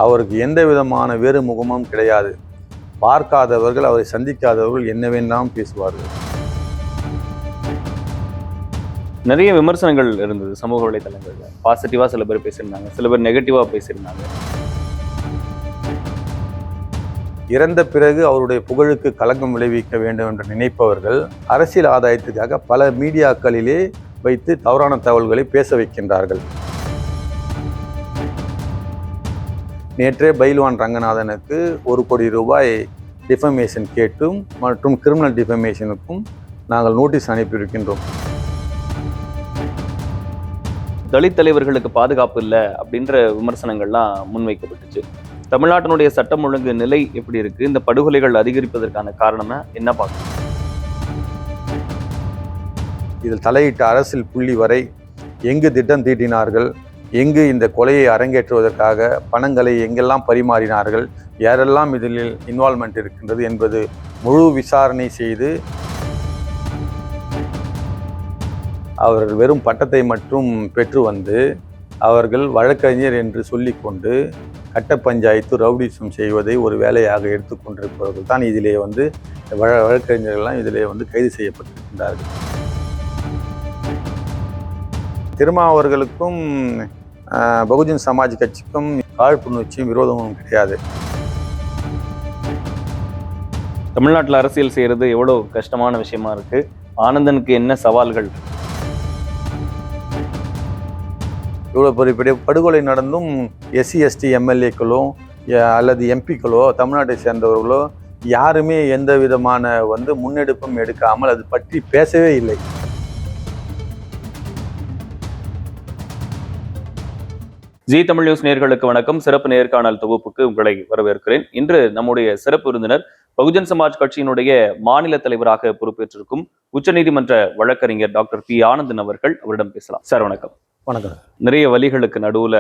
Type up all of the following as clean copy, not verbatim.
அவருக்கு எந்த விதமான வேறு முகமும் கிடையாது. பார்க்காதவர்கள், அவரை சந்திக்காதவர்கள் என்ன வேண்டாம் பேசுவார்கள். நிறைய விமர்சனங்கள் இருந்தது சமூக வலைதளங்கள்ல. பாசிட்டிவா சில பேர் பேசியிருந்தாங்க, சில பேர் நெகட்டிவா பேசியிருந்தாங்க. இறந்த பிறகு அவருடைய புகழுக்கு களங்கம் விளைவிக்க வேண்டும் என்று நினைப்பவர்கள் அரசியல் ஆதாயத்துக்காக பல மீடியாக்களிலே வைத்து தவறான தகவல்களை பேச வைக்கின்றார்கள். நேற்றே பைல்வான் ரங்கநாதனுக்கு 1 கோடி ரூபாய் டிஃபமேஷன் கேட்டும் மற்றும் கிரிமினல் டிஃபமேஷனுக்கும் நாங்கள் நோட்டீஸ் அனுப்பியிருக்கின்றோம். தலித் தலைவர்களுக்கு பாதுகாப்பு இல்லை அப்படின்ற விமர்சனங்கள்லாம் முன்வைக்கப்பட்டுச்சு. தமிழ்நாட்டினுடைய சட்டம் ஒழுங்கு நிலை எப்படி இருக்கு? இந்த படுகொலைகள் அதிகரிப்பதற்கான காரணம் என்ன பார்க்கணும்? இதில் தலையிட்ட அரசியல் புள்ளி வரை எங்கு திட்டம் தீட்டினார்கள், எங்கு இந்த கொலையை அரங்கேற்றுவதற்காக பணங்களை எங்கெல்லாம் பரிமாறினார்கள், யாரெல்லாம் இதில் இன்வால்மெண்ட் இருக்கின்றது என்பது முழு விசாரணை செய்து அவர்கள் வெறும் பட்டத்தை மட்டும் பெற்று வந்து அவர்கள் வழக்கறிஞர் என்று சொல்லிக்கொண்டு கட்ட பஞ்சாயத்து ரவுடிசம் செய்வதை ஒரு வேலையாக எடுத்துக்கொண்டிருப்பவர்கள் தான் இதிலே வழக்கறிஞர்கள்லாம் இதிலே கைது செய்யப்பட்டிருக்கின்றார்கள். திருமாவர்களுக்கும் பகுஜன் சமாஜ் கட்சிக்கும் காழ்ப்புணர்ச்சியும் விரோதமும் கிடையாது. தமிழ்நாட்டில் அரசியல் செய்யறது எவ்வளோ கஷ்டமான விஷயமா இருக்கு. ஆனந்தனுக்கு என்ன சவால்கள்? இவ்வளோ பெரிய படுகொலை நடந்தும் எஸ்சி எஸ்டி எம்எல்ஏக்களோ அல்லது எம்பிக்களோ தமிழ்நாட்டை சேர்ந்தவர்களோ யாருமே எந்த விதமான முன்னெடுப்பும் எடுக்காமல் அது பற்றி பேசவே இல்லை. ஜி தமிழ் நியூஸ் நேயர்களுக்கு வணக்கம். சிறப்பு நேர்காணல் தொகுப்புக்கு உங்களை வரவேற்கிறேன். இன்று நம்முடைய சிறப்பு விருந்தினர் பகுஜன் சமாஜ் கட்சியினுடைய மாநில தலைவராக பொறுப்பேற்றிருக்கும் உச்சநீதிமன்ற வழக்கறிஞர் டாக்டர் பி ஆனந்தன் அவர்கள். அவரிடம் பேசலாம். சார் வணக்கம். வணக்கம். நிறைய வழிகளுக்கு நடுவுல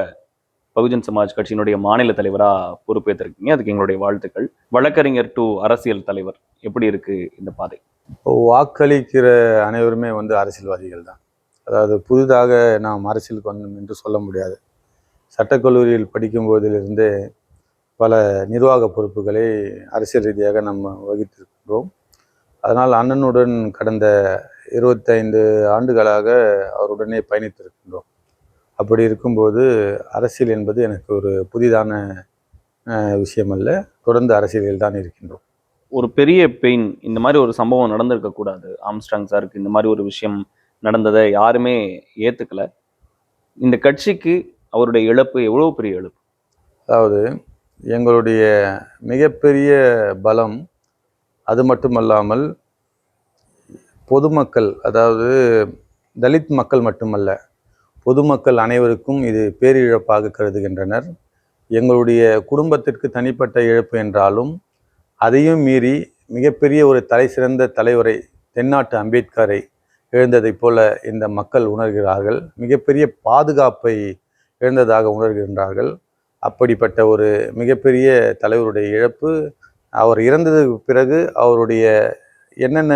பகுஜன் சமாஜ் கட்சியினுடைய மாநில தலைவரா பொறுப்பேற்றிருக்கீங்க, அதுக்கு எங்களுடைய வாழ்த்துக்கள். வழக்கறிஞர் டு அரசியல் தலைவர், எப்படி இருக்கு இந்த பாதை? வாக்களிக்கிற அனைவருமே அரசியல்வாதிகள் தான். அதாவது புதிதாக நாம் அரசியலுக்கு வந்தோம் என்று சொல்ல முடியாது. சட்டக்கல்லூரியில் படிக்கும் போதிலிருந்தே பல நிர்வாக பொறுப்புகளை அரசியல் ரீதியாக நம்ம வகித்திருக்கின்றோம். அதனால் அண்ணனுடன் கடந்த 25 ஆண்டுகளாக அவருடனே பயணித்திருக்கின்றோம். அப்படி இருக்கும்போது அரசியல் என்பது எனக்கு ஒரு புதிதான விஷயம் அல்ல. தொடர்ந்து அரசியலில் தான் இருக்கின்றோம். ஒரு பெரிய பெயின், இந்த மாதிரி ஒரு சம்பவம் நடந்திருக்கக்கூடாது. ஆம்ஸ்ட்ராங் சாருக்கு இந்த மாதிரி ஒரு விஷயம் நடந்ததை யாருமே ஏற்றுக்கல. இந்த கட்சிக்கு அவருடைய இழப்பு எவ்வளோ பெரிய இழப்பு? அதாவது எங்களுடைய மிகப்பெரிய பலம் அது மட்டுமல்லாமல் பொதுமக்கள், அதாவது தலித் மக்கள் மட்டுமல்ல, பொதுமக்கள் அனைவருக்கும் இது பேரிழப்பாக கருதுகின்றனர். எங்களுடைய குடும்பத்திற்கு தனிப்பட்ட இழப்பு என்றாலும் அதையும் மீறி மிகப்பெரிய ஒரு தலை சிறந்த தலைவரை, தென்னாட்டு அம்பேத்கரை இழந்ததைப் போல இந்த மக்கள் உணர்கிறார்கள். மிகப்பெரிய பாதுகாப்பை இழந்ததாக உணர்கின்றார்கள். அப்படிப்பட்ட ஒரு மிகப்பெரிய தலைவருடைய இழப்பு, அவர் இறந்ததுக்கு பிறகு அவருடைய என்னென்ன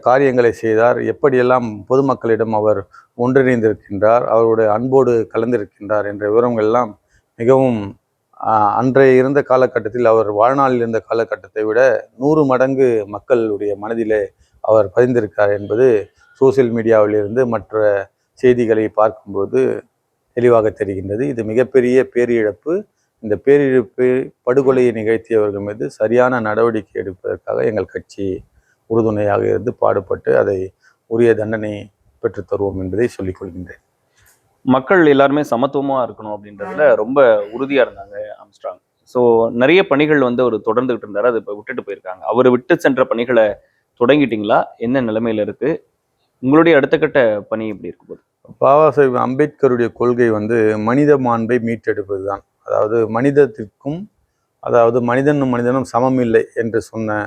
காரியங்களை செய்தார், எப்படியெல்லாம் பொதுமக்களிடம் அவர் ஒன்றிணைந்திருக்கின்றார், அவருடைய அன்போடு கலந்திருக்கின்றார் என்ற விவரங்கள் எல்லாம் மிகவும் அன்றைய இருந்த காலகட்டத்தில், அவர் வாழ்நாளில் இருந்த காலகட்டத்தை விட 100 மடங்கு மக்களுடைய மனதிலே அவர் பதிந்திருக்கார் என்பது சோசியல் மீடியாவிலிருந்து மற்ற செய்திகளை பார்க்கும்போது தெளிவாக தெரிகின்றது. இது மிகப்பெரிய பேரிழப்பு. இந்த பேரிழப்பு படுகொலையை நிகழ்த்தியவர்கள் மீது சரியான நடவடிக்கை எடுப்பதற்காக எங்கள் கட்சி உறுதுணையாக இருந்து பாடுபட்டு அதை உரிய தண்டனை பெற்றுத் தருவோம் என்பதை சொல்லிக் கொள்கின்றேன். மக்கள் எல்லாருமே சமத்துவமா இருக்கணும் அப்படின்றதுல ரொம்ப உறுதியா இருந்தாங்க ஆம்ஸ்ட்ராங். ஸோ நிறைய பணிகள் அவர் தொடர்ந்துகிட்டு இருந்தாரு. அதை இப்போ விட்டுட்டு போயிருக்காங்க. அவர் விட்டு சென்ற பணிகளை தொடங்கிட்டீங்களா? என்ன நிலைமையில இருக்கு? உங்களுடைய அடுத்த கட்ட பணி எப்படி இருக்கும் போது? பாபா சாஹிப் அம்பேத்கருடைய கொள்கை மனித மாண்பை மீட்டெடுப்பது தான். அதாவது மனிதத்திற்கும், அதாவது மனிதனும் மனிதனும் சமம் இல்லை என்று சொன்ன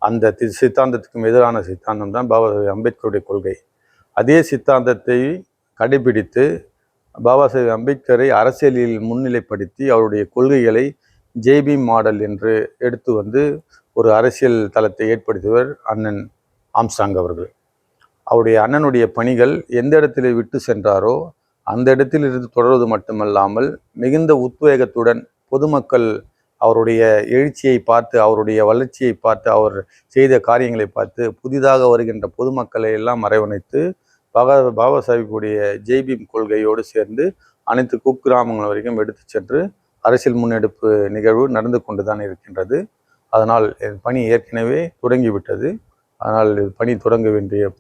அந்த சித்தாந்தத்துக்கும் எதிரான சித்தாந்தம் தான் பாபா சாஹிப் அம்பேத்கருடைய கொள்கை. அதே சித்தாந்தத்தை கடைபிடித்து பாபா சாஹிப் அம்பேத்கரை அரசியலில் முன்னிலைப்படுத்தி அவருடைய கொள்கைகளை ஜேபி மாடல் என்று எடுத்து ஒரு அரசியல் தளத்தை ஏற்படுத்தியவர் அண்ணன் ஆம்ஸ்ட்ராங் அவர்கள். அவருடைய அண்ணனுடைய பணிகள் எந்த இடத்துல விட்டு சென்றாரோ அந்த இடத்தில் இருந்து தொடர்வது மட்டுமல்லாமல் மிகுந்த உத்வேகத்துடன் பொதுமக்கள் அவருடைய எழுச்சியை பார்த்து, அவருடைய வளர்ச்சியை பார்த்து, அவர் செய்த காரியங்களை பார்த்து புதிதாக வருகின்ற பொதுமக்களை எல்லாம் அரவணைத்து பாபா சாஹிப்புடைய ஜெய்பீம் கொள்கையோடு சேர்ந்து அனைத்து குக்கிராமங்கள் வரைக்கும் எடுத்து சென்று அரசியல் முன்னெடுப்பு நிகழ்வு நடந்து கொண்டு தான் இருக்கின்றது. அதனால் பணி ஏற்கனவே தொடங்கிவிட்டது. அதனால் பணி தொடங்க வேண்டிய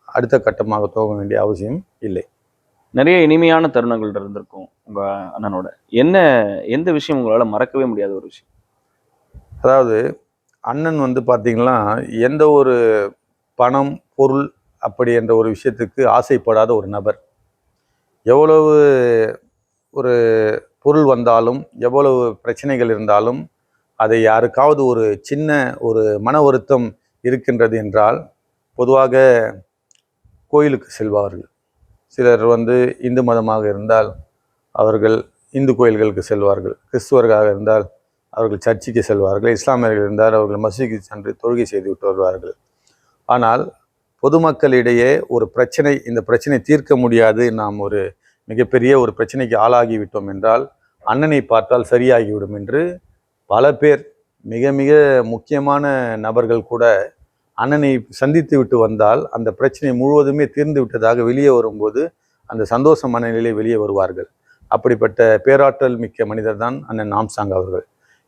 அடுத்த கட்டமாக துவங்க வேண்டிய அவசியம் இல்லை. நிறைய இனிமையான தருணங்கள் இருந்திருக்கும் உங்க அண்ணனோட. எந்த விஷயம் உங்களால மறக்கவே முடியாத ஒரு விஷயம்? அதாவது அண்ணன் வந்து பார்த்தீங்கன்னா எந்த ஒரு பணம் பொருள் அப்படி என்ற ஒரு விஷயத்துக்கு ஆசைப்படாத ஒரு நபர். எவ்வளவு ஒரு பொருள் வந்தாலும், எவ்வளவு பிரச்சனைகள் இருந்தாலும், அதை யாருக்காவது ஒரு சின்ன ஒரு மன வருத்தம் இருக்கின்றது என்றால் பொதுவாக கோயிலுக்கு செல்வார்கள். சிலர் வந்து இந்து மதமாக இருந்தால் அவர்கள் இந்து கோயில்களுக்கு செல்வார்கள். கிறிஸ்துவர்களாக இருந்தால் அவர்கள் சர்ச்சுக்கு செல்வார்கள். இஸ்லாமியர்கள் இருந்தால் அவர்கள் மசூதிக்கு சென்று தொழுகை செய்து விட்டு வருவார்கள். ஆனால் பொதுமக்களிடையே ஒரு பிரச்சனை, இந்த பிரச்சனை தீர்க்க முடியாது, நாம் ஒரு மிகப்பெரிய ஒரு பிரச்சனைக்கு ஆளாகிவிட்டோம் என்றால் அண்ணனை பார்த்தால் சரியாகிவிடும் என்று பல பேர், மிக மிக முக்கியமான நபர்கள் கூட அண்ணனை சந்தித்து விட்டு வந்தால் அந்த பிரச்சனை முழுவதுமே தீர்ந்து விட்டதாக வெளியே வரும்போது அந்த சந்தோஷ மனநிலையிலே வெளியே வருவார்கள். அப்படிப்பட்ட பேராற்றல் மிக்க மனிதர் தான் அண்ணன் ஆம்ஸ்ட்ராங் அவர்கள்.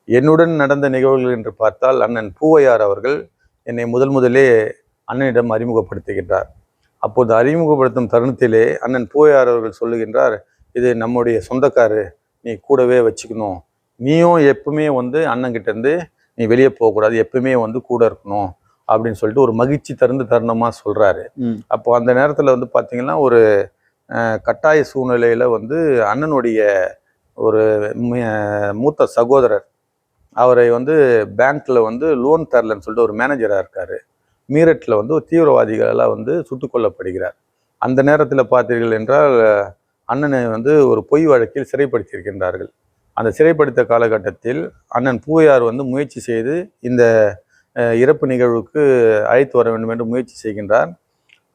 என்னுடன் நடந்த நிகழ்வுகள் என்று பார்த்தால் அண்ணன் பூவையார் அவர்கள் என்னை முதலே அண்ணனிடம் அறிமுகப்படுத்துகின்றார். அப்போது அறிமுகப்படுத்தும் தருணத்திலே அண்ணன் பூவையார் அவர்கள் சொல்லுகின்றார், இது நம்முடைய சொந்தக்காரு, நீ கூடவே வச்சுக்கணும், நீயும் எப்பவுமே வந்து அண்ணன்கிட்டேருந்து நீ வெளியே போகக்கூடாது, எப்பவுமே வந்து கூட இருக்கணும் அப்படின்னு சொல்லிட்டு ஒரு மகிழ்ச்சி தருணமாக சொல்கிறாரு. அப்போ அந்த நேரத்தில் வந்து பார்த்திங்கன்னா ஒரு கட்டாய சூழ்நிலையில் வந்து அண்ணனுடைய ஒரு மூத்த சகோதரர் அவரை வந்து பேங்க்கில் வந்து லோன் தரலன்னு சொல்லிட்டு ஒரு மேனேஜராக இருக்கார். மீரட்டில் வந்து ஒரு தீவிரவாதிகளால் வந்து சுட்டுக் கொல்லப்படுகிறார். அந்த நேரத்தில் பார்த்தீர்கள் என்றால் அண்ணனை வந்து ஒரு பொய் வழக்கில் சிறைப்படுத்தியிருக்கின்றார்கள். அந்த சிறைப்படுத்த காலகட்டத்தில் அண்ணன் பூவையார் வந்து முயற்சி செய்து இந்த இறப்பு நிகழ்வுக்கு அழைத்து வர வேண்டும் என்று முயற்சி செய்கின்றார்.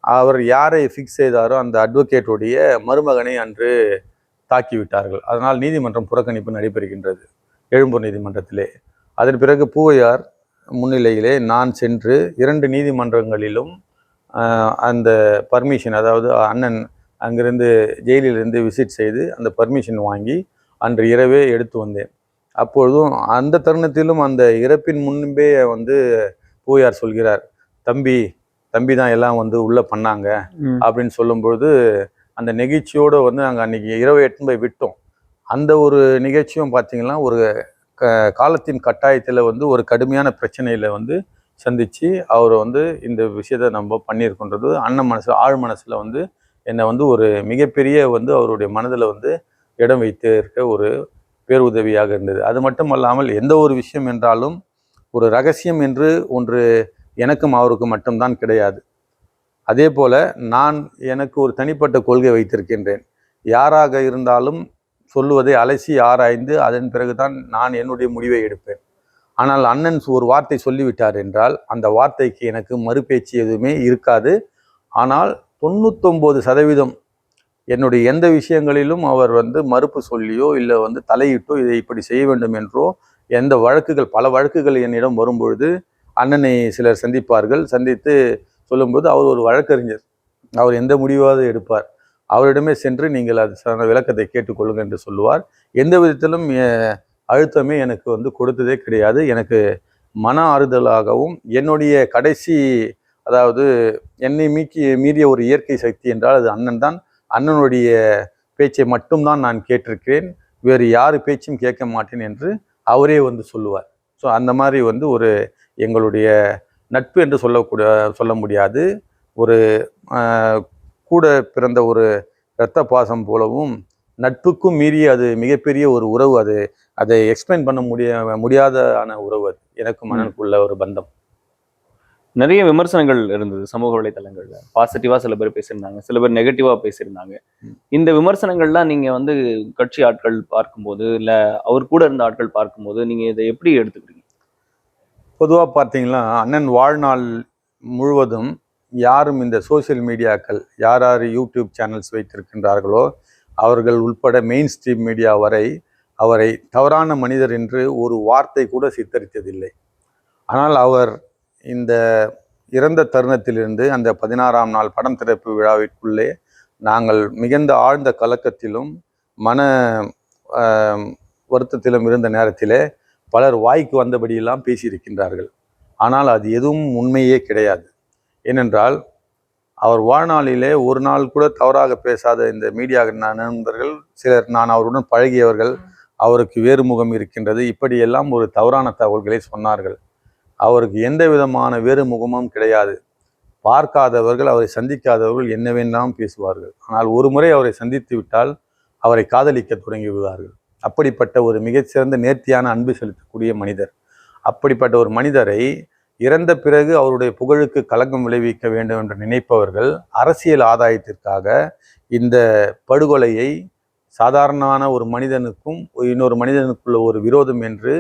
அவர் யாரை ஃபிக்ஸ் செய்தாரோ அந்த அட்வொகேட்டுடைய மருமகனை அன்று தாக்கிவிட்டார்கள். அதனால் நீதிமன்றம் புறக்கணிப்பு நடைபெறுகின்றது எழும்பூர் நீதிமன்றத்திலே. அதன் பிறகு பூவையார் முன்னிலையிலே நான் சென்று 2 நீதிமன்றங்களிலும் அந்த பர்மிஷன், அதாவது அண்ணன் அங்கிருந்து ஜெயிலிலிருந்து விசிட் செய்து அந்த பர்மிஷன் வாங்கி அன்று இரவே எடுத்து வந்தேன். அப்பொழுதும் அந்த தருணத்திலும் அந்த இறப்பின் முன்பே வந்து பூவையார் சொல்கிறார், தம்பி தான் எல்லாம் வந்து உள்ளே பண்ணாங்க அப்படின்னு சொல்லும்பொழுது அந்த நெகிழ்ச்சியோடு வந்து நாங்கள் அன்றைக்கி இரவு 8 போய் விட்டோம். அந்த ஒரு நிகழ்ச்சியும் பார்த்திங்கன்னா ஒரு காலத்தின் கட்டாயத்தில் வந்து ஒரு கடுமையான பிரச்சனையில் வந்து சந்தித்து அவர் வந்து இந்த விஷயத்தை நம்ம பண்ணியிருக்கின்றது அண்ணன் மனசில் ஆழ் மனசில் வந்து என்னை வந்து ஒரு மிகப்பெரிய வந்து அவருடைய மனதில் வந்து இடம் வைத்து இருக்க ஒரு பேருதவியாக இருந்தது. அது மட்டும் அல்லாமல் எந்த ஒரு விஷயம் என்றாலும் ஒரு ரகசியம் என்று ஒன்று எனக்கும் அவருக்கும் மட்டும்தான் கிடையாது. அதே போல் நான் எனக்கு ஒரு தனிப்பட்ட கொள்கை வைத்திருக்கின்றேன். யாராக இருந்தாலும் சொல்லுவதை அலசி ஆராய்ந்து அதன் பிறகுதான் நான் என்னுடைய முடிவை எடுப்பேன். ஆனால் அண்ணன் ஒரு வார்த்தை சொல்லிவிட்டார் என்றால் அந்த வார்த்தைக்கு எனக்கு மறுபேச்சு எதுவுமே இருக்காது. ஆனால் 99% என்னுடைய எந்த விஷயங்களிலும் அவர் வந்து மறுப்பு சொல்லியோ இல்லை வந்து தலையிட்டோ இதை இப்படி செய்ய வேண்டும் என்றோ எந்த பல வழக்குகள் என்னிடம் வரும்பொழுது அண்ணனை சிலர் சந்திப்பார்கள். சந்தித்து சொல்லும்போது அவர் ஒரு வழக்கறிஞர், அவர் எந்த முடிவாவது எடுப்பார். அவரிடமே சென்று நீங்கள் அது சார்ந்த விளக்கத்தை கேட்டுக்கொள்ளுங்கள் என்று சொல்லுவார். எந்த விதத்திலும் அழுத்தமே எனக்கு வந்து கொடுத்ததே கிடையாது. எனக்கு மன ஆறுதலாகவும் என்னுடைய கடைசி, அதாவது என்னை மீறிய ஒரு இயற்கை சக்தி என்றால் அது அண்ணன் தான். அண்ணனுடைய பேச்சை மட்டும்தான் நான் கேட்டிருக்கிறேன், வேறு யார் பேச்சும் கேட்க மாட்டேன் என்று அவரே வந்து சொல்லுவார். ஸோ அந்த மாதிரி வந்து ஒரு எங்களுடைய நட்பு என்று சொல்ல முடியாது, ஒரு கூட பிறந்த ஒரு இரத்த பாசம் போலவும் நட்புக்கும் மீறி அது மிகப்பெரிய ஒரு உறவு. அதை எக்ஸ்பிளைன் பண்ண முடியாத உறவு அது எனக்கும் அண்ணனுக்குள்ள ஒரு பந்தம். நிறைய விமர்சனங்கள் இருந்தது சமூக வலைதளங்கள்ல. பாசிட்டிவா சில பேர் பேசியிருந்தாங்க, சில பேர் நெகட்டிவா பேசியிருந்தாங்க. இந்த விமர்சனங்கள்லாம் நீங்க வந்து கட்சி ஆட்கள் பார்க்கும்போது இல்ல அவர் கூட இருந்த ஆட்கள் பார்க்கும்போது நீங்க இதை எப்படி எடுத்துக்கிறீங்க? பொதுவாக பார்த்தீங்கன்னா அண்ணன் வாழ்நாள் முழுவதும் யாரும் இந்த சோசியல் மீடியாக்கள் யார் யூடியூப் சேனல்ஸ் வைத்திருக்கின்றார்களோ அவர்கள் உட்பட மெயின் ஸ்ட்ரீம் மீடியா வரை அவரை தவறான மனிதர் என்று ஒரு வார்த்தை கூட சித்தரித்ததில்லை. ஆனால் அவர் இந்த இறந்த தருணத்திலிருந்து அந்த 16ஆம் நாள் படம் திறப்பு விழாவிற்குள்ளே நாங்கள் மிகுந்த ஆழ்ந்த கலக்கத்திலும் மன வருத்தத்திலும் இருந்த நேரத்திலே பலர் வாய்க்கு வந்தபடியெல்லாம் பேசியிருக்கின்றார்கள். ஆனால் அது எதுவும் உண்மையே கிடையாது. ஏனென்றால் அவர் வாழ்நாளிலே ஒரு நாள் கூட தவறாக பேசாத இந்த மீடியா நண்பர்கள் சிலர், நான் அவருடன் பழகியவர்கள், அவருக்கு வேறு முகம் இருக்கின்றது, இப்படியெல்லாம் ஒரு தவறான தகவல்களை சொன்னார்கள். அவருக்கு எந்த விதமான வேறு முகமும் கிடையாது. பார்க்காதவர்கள், அவரை சந்திக்காதவர்கள் என்ன வேண்டாம் பேசுவார்கள். ஆனால் ஒரு முறை அவரை சந்தித்து விட்டால் அவரை காதலிக்க தொடங்கி விடுவார்கள். அப்படிப்பட்ட ஒரு மிகச்சிறந்த நேர்த்தியான அன்பு செலுத்தக்கூடிய மனிதர். அப்படிப்பட்ட ஒரு மனிதரை இறந்த பிறகு அவருடைய புகழுக்கு களங்கம் விளைவிக்க வேண்டும் என்று நினைப்பவர்கள் அரசியல் ஆதாயத்திற்காக இந்த படுகொலையை சாதாரணமான ஒரு மனிதனுக்கும் இன்னொரு மனிதனுக்குள்ள ஒரு விரோதம் என்று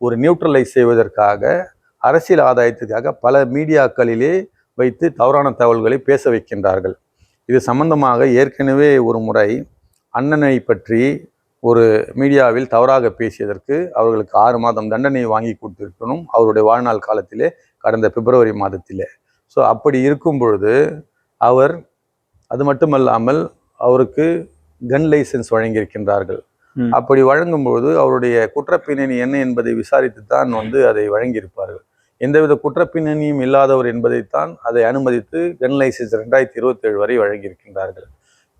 ஒரு நியூட்ரலைஸ் செய்வதற்காக, அரசியல் ஆதாயத்திற்காக பல மீடியாக்களிலே வைத்து தவறான தகவல்களை பேச வைக்கின்றார்கள். இது சம்பந்தமாக ஏற்கனவே ஒரு முறை அண்ணனை பற்றி ஒரு மீடியாவில் தவறாக பேசியதற்கு அவர்களுக்கு 6 மாதம் தண்டனை வாங்கி கொடுத்திருக்கணும் அவருடைய வாழ்நாள் காலத்திலே, கடந்த பிப்ரவரி மாதத்திலே. ஸோ அப்படி இருக்கும் பொழுது அவர், அது மட்டுமல்லாமல் அவருக்கு கன் லைசன்ஸ் வழங்கியிருக்கின்றார்கள். அப்படி வழங்கும்போது அவருடைய குற்றப்பின்னணி என்ன என்பதை விசாரித்து தான் அதை வழங்கியிருப்பார்கள். எந்தவித குற்றப்பின்னணியும் இல்லாதவர் என்பதைத்தான் அதை அனுமதித்து கன் லைசன்ஸ் 2027 வரை வழங்கியிருக்கின்றார்கள்.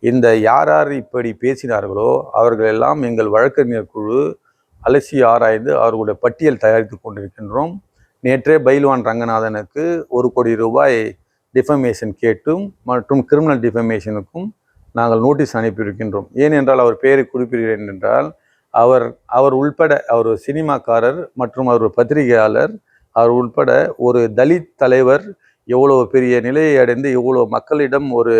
இந்த யார் யார் இப்படி பேசினார்களோ அவர்களெல்லாம் எங்கள் வழக்கறிஞர் குழு அலசி ஆராய்ந்து அவர்களுடைய பட்டியல் தயாரித்து கொண்டிருக்கின்றோம். நேற்றே பைல்வான் ரங்கநாதனுக்கு 1 கோடி ரூபாய் டிஃபமேஷன் கேட்டும் மற்றும் கிரிமினல் டிஃபமேஷனுக்கும் நாங்கள் நோட்டீஸ் அனுப்பியிருக்கின்றோம். ஏனென்றால் அவர் பெயரை குறிப்பிடுகிறேன் என்றால், அவர் உள்பட, அவர் சினிமாக்காரர் மற்றும் அவர் பத்திரிகையாளர், அவர் உட்பட ஒரு தலித் தலைவர் எவ்வளோ பெரிய நிலையை அடைந்து எவ்வளோ மக்களிடம் ஒரு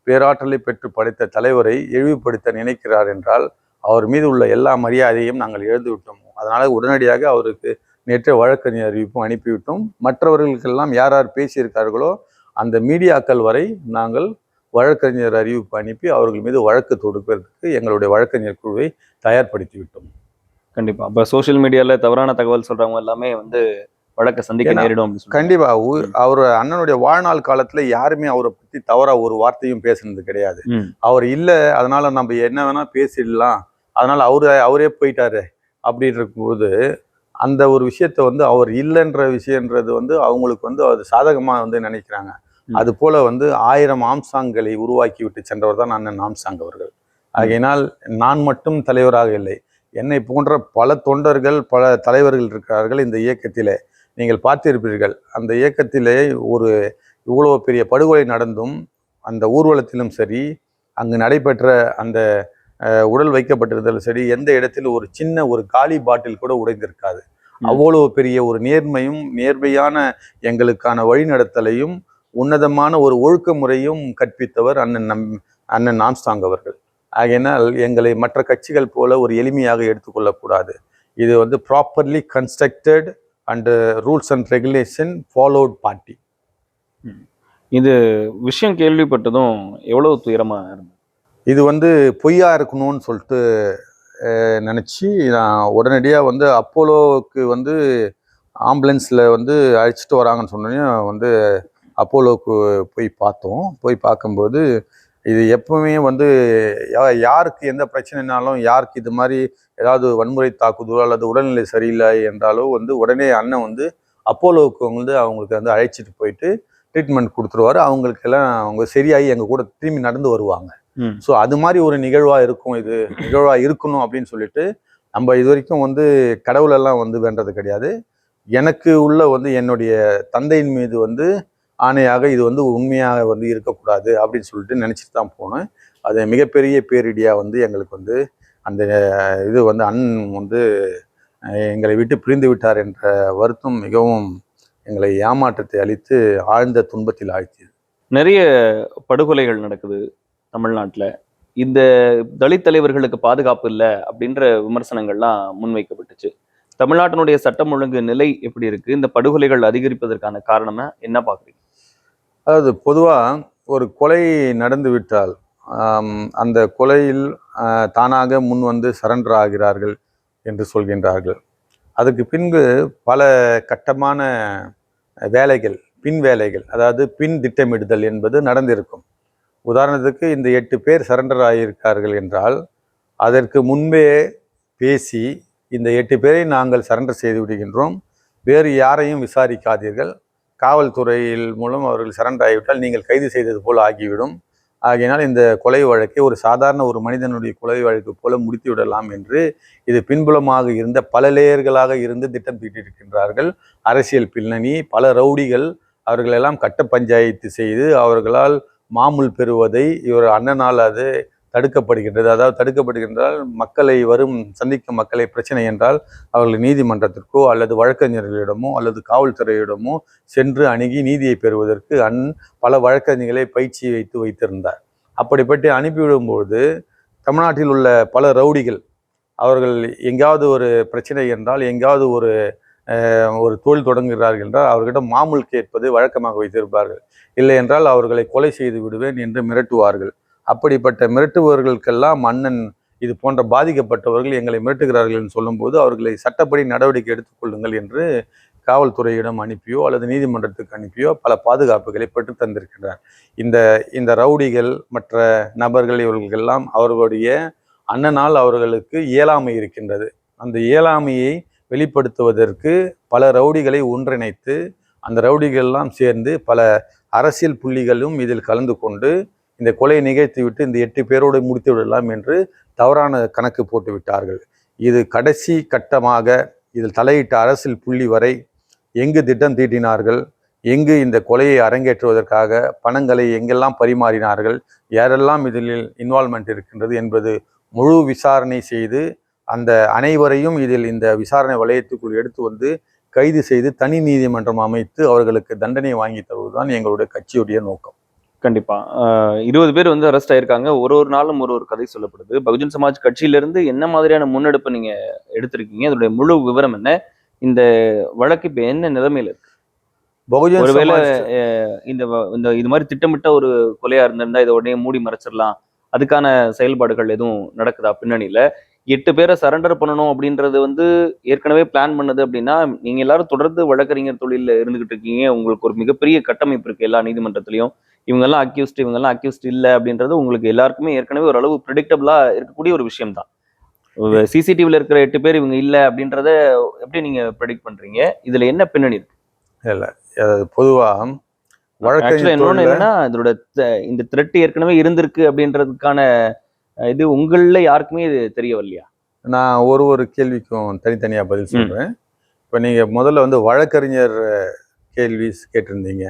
பேராற்றலை பெற்று படைத்த தலைவரை இழிவுபடுத்த நினைக்கிறார் என்றால் அவர் மீது உள்ள எல்லா மரியாதையும் நாங்கள் இழந்துவிட்டோம். அதனால் உடனடியாக அவருக்கு நேற்று வழக்கறிஞர் அறிவிப்பும் அனுப்பிவிட்டோம். மற்றவர்களுக்கெல்லாம் யார் யார் பேசியிருக்கார்களோ அந்த மீடியாக்கள் வரை நாங்கள் வழக்கறிஞர் அறிவிப்பு அனுப்பி அவர்கள் மீது வழக்கு தொடுப்பதற்கு எங்களுடைய வழக்கறிஞர் குழுவை தயார்படுத்தி விட்டோம். கண்டிப்பா. அப்ப சோசியல் மீடியால தவறான தகவல் சொல்றவங்க எல்லாமே வழக்கை சந்திக்க நேரிடும். கண்டிப்பா. அவர் அண்ணனுடைய வாழ்நாள் காலத்துல யாருமே அவரை பத்தி தவறா ஒரு வார்த்தையும் பேசுனது கிடையாது. அவர் இல்ல, அதனால நம்ம என்ன வேணா பேசிடலாம், அதனால அவரே போயிட்டாரு அப்படின்னு இருக்கும்போது அந்த ஒரு விஷயத்த அவர் இல்லைன்ற விஷயன்றது அவங்களுக்கு அது சாதகமா நினைக்கிறாங்க. அது போல 1000 ஆம்சாங்களை உருவாக்கி விட்டு சென்றவர் தான் அண்ணன் ஆம்சாங் அவர்கள். ஆகையினால் நான் மட்டும் தலைவராக இல்லை, என்னை போன்ற பல தொண்டர்கள், பல தலைவர்கள் இருக்கிறார்கள் இந்த இயக்கத்திலே. நீங்கள் பார்த்திருப்பீர்கள், அந்த இயக்கத்திலே இவ்வளோ பெரிய படுகொலை நடந்தும் அந்த ஊர்வலத்திலும் சரி, அங்கு நடைபெற்ற அந்த உடல் வைக்கப்பட்டிருந்தாலும் சரி, எந்த இடத்திலும் ஒரு சின்ன ஒரு காலி பாட்டில் கூட உடைந்திருக்காது. அவ்வளோ பெரிய ஒரு நேர்மையும் நேர்மையான எங்களுக்கான வழிநடத்தலையும் உன்னதமான ஒரு ஒழுக்க முறையும் கற்பித்தவர் அண்ணன் ஆம்ஸ்ட்ராங் அவர்கள். ஆகையினால் எங்களை மற்ற கட்சிகள் போல ஒரு எளிமையாக எடுத்துக்கொள்ளக்கூடாது. இது properly constructed and rules and regulation followed party. இது விஷயம் கேள்விப்பட்டதும் எவ்வளவு துயரமா இருந்தது. இது பொய்யா இருக்கணும்னு சொல்லிட்டு நினச்சி நான் உடனடியாக அப்போலோவுக்கு ஆம்புலன்ஸில் அழைச்சிட்டு வராங்கன்னு சொன்னோன்னே அப்போலோவுக்கு போய் பார்த்தோம். போய் பார்க்கும்போது இது எப்பவுமே யாருக்கு எந்த பிரச்சனைனாலும், யாருக்கு இது மாதிரி ஏதாவது வன்முறை தாக்குதலோ அல்லது உடல்நிலை சரியில்லை என்றாலோ உடனே அண்ணன் அப்போலோவுக்கு அவங்களுக்கு அழைச்சிட்டு போயிட்டு ட்ரீட்மெண்ட் கொடுத்துருவாரு. அவங்களுக்கெல்லாம் அவங்க சரியாகி எங்கள் கூட திரும்பி நடந்து வருவாங்க. ஸோ அது மாதிரி ஒரு நிகழ்வாக இருக்கும், இது நிகழ்வாக இருக்கணும் அப்படின்னு சொல்லிட்டு நம்ம இது வரைக்கும் கடவுளெல்லாம் வேண்டது கிடையாது. எனக்கு உள்ள என்னுடைய தந்தையின் மீது ஆணையாக இது உண்மையாக இருக்கக்கூடாது அப்படின்னு சொல்லிட்டு நினச்சிட்டு தான் போனேன். அது மிகப்பெரிய பேரிடியாக எங்களுக்கு அந்த இது அண்ணன் எங்களை விட்டு பிரிந்து விட்டார் என்ற வருத்தம் மிகவும் எங்களை ஏமாற்றத்தை அளித்து ஆழ்ந்த துன்பத்தில் ஆழ்த்தியது. நிறைய படுகொலைகள் நடக்குது தமிழ்நாட்டில். இந்த தலித் தலைவர்களுக்கு பாதுகாப்பு இல்லை அப்படின்ற விமர்சனங்கள்லாம் முன்வைக்கப்பட்டுச்சு. தமிழ்நாட்டினுடைய சட்டம் ஒழுங்கு நிலை எப்படி இருக்கு? இந்த படுகொலைகள் அதிகரிப்பதற்கான காரணம் என்ன பார்க்குறீங்க? அதாவது பொதுவாக ஒரு கொலை நடந்து விட்டால் அந்த கொலையில் தானாக முன் வந்து சரண்டர் ஆகிறார்கள் என்று சொல்கின்றார்கள். அதுக்கு பின்பு பல கட்டமான வேலைகள், பின் வேலைகள், அதாவது பின் திட்டமிடுதல் என்பது நடந்திருக்கும். உதாரணத்துக்கு இந்த 8 பேர் சரண்டர் ஆகியிருக்கார்கள் என்றால் அதற்கு முன்பே பேசி இந்த 8 பேரை நாங்கள் சரண்டர் செய்து விடுகின்றோம், வேறு யாரையும் விசாரிக்காதீர்கள், காவல்துறையில் மூலம் அவர்கள் சரண்டர் ஆகிவிட்டால் நீங்கள் கைது செய்தது போல் ஆகிவிடும், ஆகையினால் இந்த கொலை வழக்கை ஒரு சாதாரண ஒரு மனிதனுடைய கொலை வழக்கு போல முடித்து விடலாம் என்று இது பின்புலமாக இருந்த பல லேயர்களாக இருந்து திட்டம் தீட்டியிருக்கின்றார்கள். அரசியல் பின்னணி, பல ரவுடிகள், அவர்களெல்லாம் கட்ட பஞ்சாயத்து செய்து அவர்களால் மாமூல் பெறுவதை இவர் அண்ணனால் அது தடுக்கப்படுகின்றது. அதாவது தடுக்கப்படுகின்றால் மக்களை சந்திக்கும் மக்களை பிரச்சனை என்றால் அவர்கள் நீதிமன்றத்திற்கோ அல்லது வழக்கறிஞர்களிடமோ அல்லது காவல்துறையிடமோ சென்று அணுகி நீதியை பெறுவதற்கு பல வழக்கறிஞர்களை பயிற்சி வைத்திருந்தார். அப்படிப்பட்டு அனுப்பிவிடும்போது தமிழ்நாட்டில் உள்ள பல ரவுடிகள் அவர்கள் எங்காவது ஒரு பிரச்சனை என்றால், எங்காவது ஒரு தொழில் தொடங்குகிறார்கள் என்றால் அவர்களிடம் மாமூல் கேட்பது வழக்கமாக வைத்திருப்பார்கள். இல்லை என்றால் அவர்களை கொலை செய்து விடுவேன் என்று மிரட்டுவார்கள். அப்படிப்பட்ட மிரட்டுபவர்களுக்கெல்லாம் அண்ணன் இது போன்ற பாதிக்கப்பட்டவர்கள் எங்களை மிரட்டுகிறார்கள் என்று சொல்லும்போது அவர்களை சட்டப்படி நடவடிக்கை எடுத்துக்கொள்ளுங்கள் என்று காவல்துறையிடம் அனுப்பியோ அல்லது நீதிமன்றத்துக்கு அனுப்பியோ பல பாதுகாப்புகளை பெற்று தந்திருக்கின்றார். இந்த ரவுடிகள் மற்ற நபர்கள் இவர்களுக்கெல்லாம் அவர்களுடைய அண்ணனால் அவர்களுக்கு இயலாமை இருக்கின்றது. அந்த இயலாமையை வெளிப்படுத்துவதற்கு பல ரவுடிகளை ஒன்றிணைத்து அந்த ரவுடிகள் எல்லாம் சேர்ந்து பல அரசியல் புள்ளிகளும் இதில் கலந்து கொண்டு இந்த கொலை நிகழ்த்திவிட்டு இந்த 8 பேரோடு முடித்து விடலாம் என்று தவறான கணக்கு போட்டு விட்டார்கள். இது கடைசி கட்டமாக இதில் தலையிட்ட அரசியல் புள்ளி வரை எங்கு திட்டம் தீட்டினார்கள், எங்கு இந்த கொலையை அரங்கேற்றுவதற்காக பணங்களை எங்கெல்லாம் பரிமாறினார்கள், யாரெல்லாம் இதில் இன்வால்மெண்ட் இருக்கின்றது என்பது முழு விசாரணை செய்து அந்த அனைவரையும் இதில் இந்த விசாரணை வளையத்துக்குள் எடுத்து வந்து கைது செய்து தனி நீதிமன்றம் அமைத்து அவர்களுக்கு தண்டனை வாங்கி தருவதுதான் எங்களுடைய கட்சியுடைய நோக்கம். கண்டிப்பா 20 பேர் வந்து அரெஸ்ட் ஆயிருக்காங்க. ஒரு நாளும் ஒரு கதை சொல்லப்படுது. பகுஜன் சமாஜ் கட்சியிலிருந்து என்ன மாதிரியான முன்னெடுப்பு நீங்க எடுத்திருக்கீங்க? அதோடைய முழு விவரம் என்ன? இந்த வழக்கு இப்ப என்ன நிலைமையில இருக்கு? பகுஜன் ஒருவேளை சமாஜ் இது மாதிரி திட்டமிட்ட ஒரு கொலையா இருந்திருந்தா இதை உடனே மூடி மறைச்சிடலாம், அதுக்கான செயல்பாடுகள் எதுவும் நடக்குதா பின்னணியில? 8 பேரை சரண்டர் பண்ணணும் அப்படின்றது வந்து ஏற்கனவே பிளான் பண்ணது அப்படின்னா, நீங்க எல்லாரும் தொடர்ந்து வழக்கறிஞர் தொழில இருந்துகிட்டு இருக்கீங்க. உங்களுக்கு ஒரு மிகப்பெரிய கட்டமைப்பு இருக்கு எல்லா நீதிமன்றத்திலையும். இவங்கெல்லாம் அக்யூஸ்ட், இவங்கெல்லாம் அக்யூஸ்ட் இல்ல அப்படின்றது உங்களுக்கு எல்லாருக்குமே ஏற்கனவே ஓரளவு ப்ரெடிக்டபிளா இருக்கக்கூடிய ஒரு விஷயம் தான். சிசிடிவில இருக்கிற 8 பேர் இவங்க இல்ல அப்படின்றத எப்படி நீங்க ப்ரெடிக்ட் பண்றீங்க? இதுல என்ன பின்னணி இருக்கு? இல்ல, பொதுவா ஆக்சுவலா இன்னொன்னு என்னன்னா, இதோட இந்த த்ரெட் ஏற்கனவே இருந்திருக்கு அப்படின்றதுக்கான இது உங்கள யாருக்குமே இது தெரிய வரலையா? நான் ஒரு கேள்விக்கும் தனித்தனியா பதில் சொல்றேன். இப்ப நீங்க முதல்ல வந்து வழக்கறிஞர் கேள்வி கேட்டிருந்தீங்க.